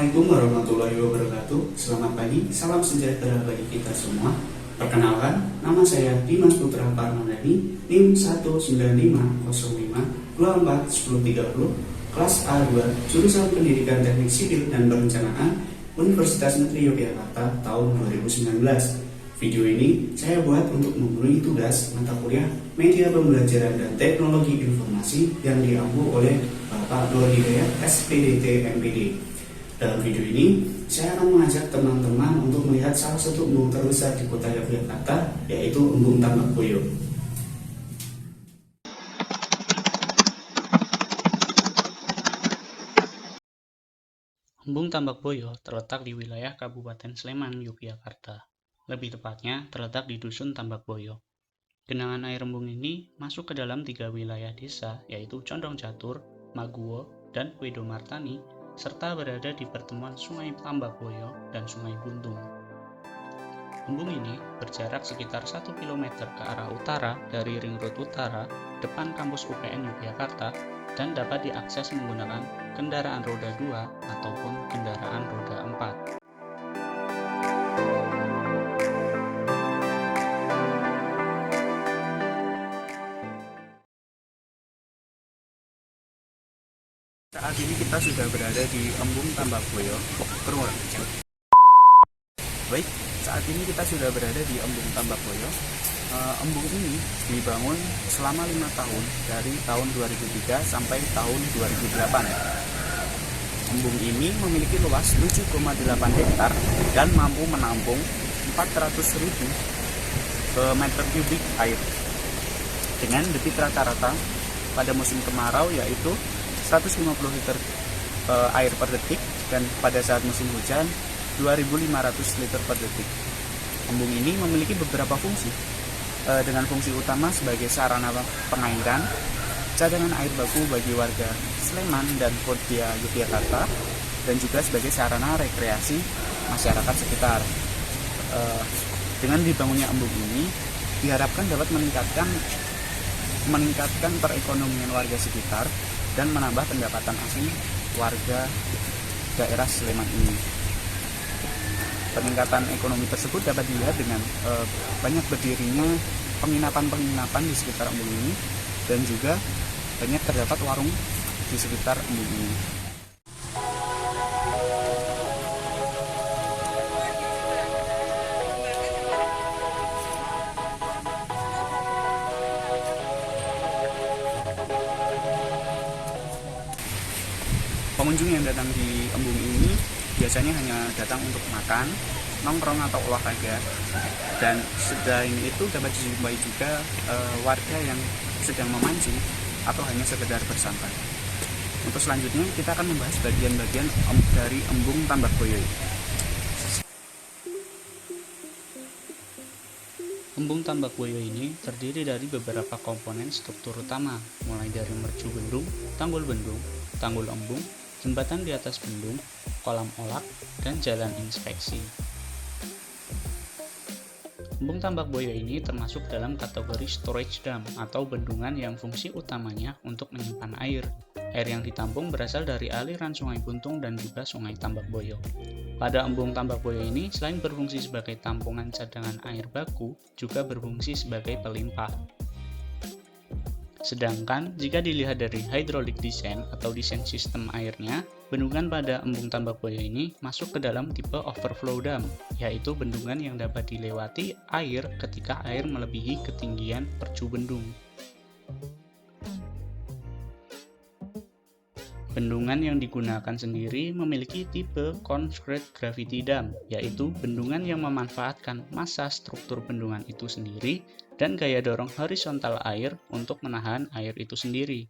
Assalamualaikum warahmatullahi wabarakatuh. Selamat pagi, salam sejahtera bagi kita semua. Perkenalkan, nama saya Dimas Putra Parmandani, NIM 19505241030, kelas A2, jurusan Pendidikan Teknik Sipil dan Perencanaan, Universitas Negeri Yogyakarta tahun 2019. Video ini saya buat untuk memenuhi tugas mata kuliah Media Pembelajaran dan Teknologi Informasi yang diampu oleh Bapak Nur Hidayat, SPDT MPD. Dalam video ini, saya akan mengajak teman-teman untuk melihat salah satu embung terbesar di kota Yogyakarta, yaitu Embung Tambak Boyo. Embung Tambak Boyo terletak di wilayah Kabupaten Sleman, Yogyakarta. Lebih tepatnya, terletak di Dusun Tambak Boyo. Genangan air embung ini masuk ke dalam 3 wilayah desa, yaitu Condong Catur, Maguwo, dan Wedomartani, serta berada di pertemuan Sungai Tambak Boyo dan Sungai Buntung. Embung ini berjarak sekitar 1 km ke arah utara dari Ring Road Utara, depan kampus UPN Yogyakarta, dan dapat diakses menggunakan kendaraan roda 2 ataupun kendaraan roda 4. Saat ini kita sudah berada di Embung Tambak Boyo, Purworejo. Baik, saat ini kita sudah berada di Embung Tambak Boyo. Embung ini dibangun selama 5 tahun, dari tahun 2003 sampai tahun 2008. Embung ini memiliki luas 7,8 hektar dan mampu menampung 400.000 meter kubik air dengan debit rata-rata pada musim kemarau yaitu 150 liter air per detik, dan pada saat musim hujan 2.500 liter per detik. Embung ini memiliki beberapa fungsi, dengan fungsi utama sebagai sarana pengairan, cadangan air baku bagi warga Sleman dan Kota Yogyakarta, dan juga sebagai sarana rekreasi masyarakat sekitar. Dengan dibangunnya embung ini diharapkan dapat meningkatkan perekonomian warga sekitar dan menambah pendapatan asli warga daerah Sleman ini. Peningkatan ekonomi tersebut dapat dilihat dengan banyak berdirinya penginapan-penginapan di sekitar embung ini, dan juga banyak terdapat warung di sekitar embung ini. Pengunjung yang datang di embung ini biasanya hanya datang untuk makan, nongkrong atau olahraga, dan selain itu dapat dijumpai juga warga yang sedang memancing atau hanya sekedar bersantai. Untuk selanjutnya kita akan membahas bagian-bagian dari Embung Tambak Boyo. Embung Tambak Boyo ini terdiri dari beberapa komponen struktur utama, mulai dari mercu bendung, tanggul embung, jembatan di atas bendung, kolam olak, dan jalan inspeksi. Embung Tambak Boyo ini termasuk dalam kategori storage dam atau bendungan yang fungsi utamanya untuk menyimpan air. Air yang ditampung berasal dari aliran Sungai Buntung dan juga Sungai Tambak Boyo. Pada Embung Tambak Boyo ini, selain berfungsi sebagai tampungan cadangan air baku, juga berfungsi sebagai pelimpah. Sedangkan jika dilihat dari hydraulic design atau desain sistem airnya, bendungan pada Embung Tambak Boyo ini masuk ke dalam tipe overflow dam, yaitu bendungan yang dapat dilewati air ketika air melebihi ketinggian percu bendung. Bendungan yang digunakan sendiri memiliki tipe constrained gravity dam, yaitu bendungan yang memanfaatkan massa struktur bendungan itu sendiri dan gaya dorong horizontal air untuk menahan air itu sendiri.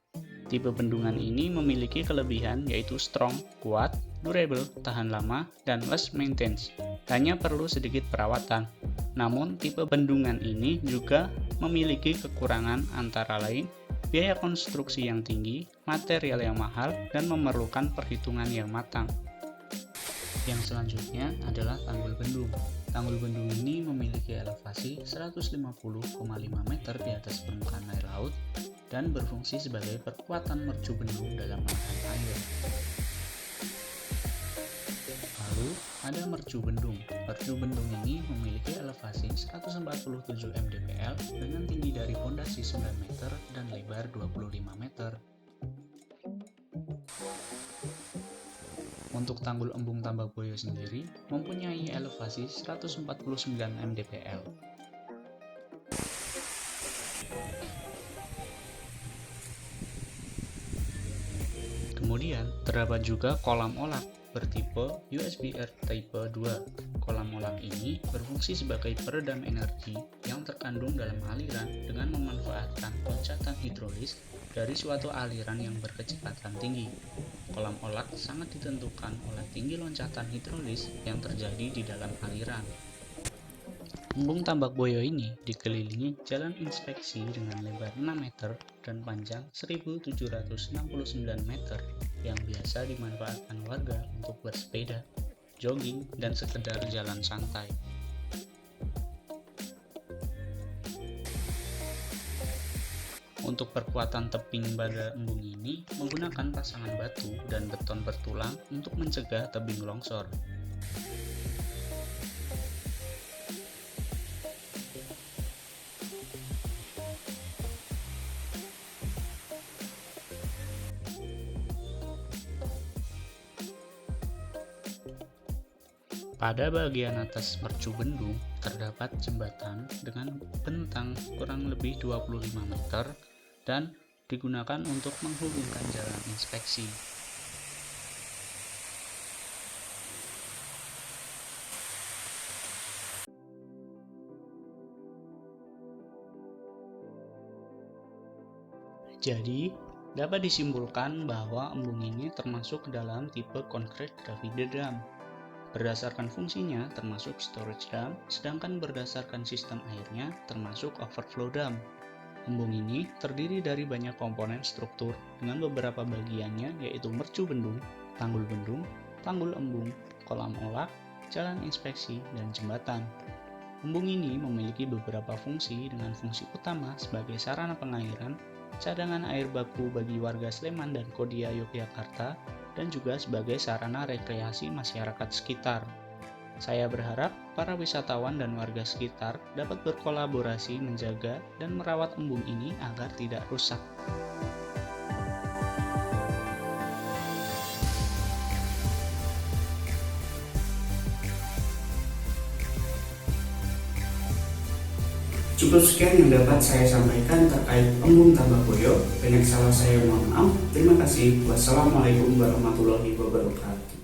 Tipe bendungan ini memiliki kelebihan yaitu strong, kuat, durable, tahan lama, dan less maintenance. Hanya perlu sedikit perawatan. Namun tipe bendungan ini juga memiliki kekurangan antara lain biaya konstruksi yang tinggi, material yang mahal, dan memerlukan perhitungan yang matang. Yang selanjutnya adalah tanggul bendung. Tanggul bendung ini memiliki elevasi 150,5 meter di atas permukaan air laut dan berfungsi sebagai perkuatan mercu bendung dalam menahan air. ada Mercu Bendung. Mercu Bendung ini memiliki elevasi 147 mdpl dengan tinggi dari pondasi 9 meter dan lebar 25 meter. Untuk Tanggul Embung Tambakboyo sendiri mempunyai elevasi 149 mdpl. Kemudian terdapat juga kolam olak bertipe USBR Type 2. Kolam olak ini berfungsi sebagai peredam energi yang terkandung dalam aliran dengan memanfaatkan loncatan hidrolis dari suatu aliran yang berkecepatan tinggi. Kolam olak sangat ditentukan oleh tinggi loncatan hidrolis yang terjadi di dalam aliran. Embung Tambakboyo ini dikelilingi jalan inspeksi dengan lebar 6 meter dan panjang 1769 meter yang biasa dimanfaatkan warga untuk bersepeda, jogging, dan sekedar jalan santai. Untuk perkuatan tebing pada embung ini menggunakan pasangan batu dan beton bertulang untuk mencegah tebing longsor. Pada bagian atas Mercu Bendung terdapat jembatan dengan bentang kurang lebih 25 meter dan digunakan untuk menghubungkan jalan inspeksi. Jadi, dapat disimpulkan bahwa embung ini termasuk dalam tipe concrete gravity dam. Berdasarkan fungsinya termasuk storage dam, sedangkan berdasarkan sistem airnya termasuk overflow dam. Embung ini terdiri dari banyak komponen struktur dengan beberapa bagiannya yaitu mercu bendung, tanggul embung, kolam olak, jalan inspeksi, dan jembatan. Embung ini memiliki beberapa fungsi dengan fungsi utama sebagai sarana pengairan, cadangan air baku bagi warga Sleman dan Kodia Yogyakarta, dan juga sebagai sarana rekreasi masyarakat sekitar. Saya berharap para wisatawan dan warga sekitar dapat berkolaborasi menjaga dan merawat embung ini agar tidak rusak. Cukup sekian yang dapat saya sampaikan terkait Embung Tambakboyo. Banyak salah saya mohon maaf. Terima kasih. Wassalamualaikum warahmatullahi wabarakatuh.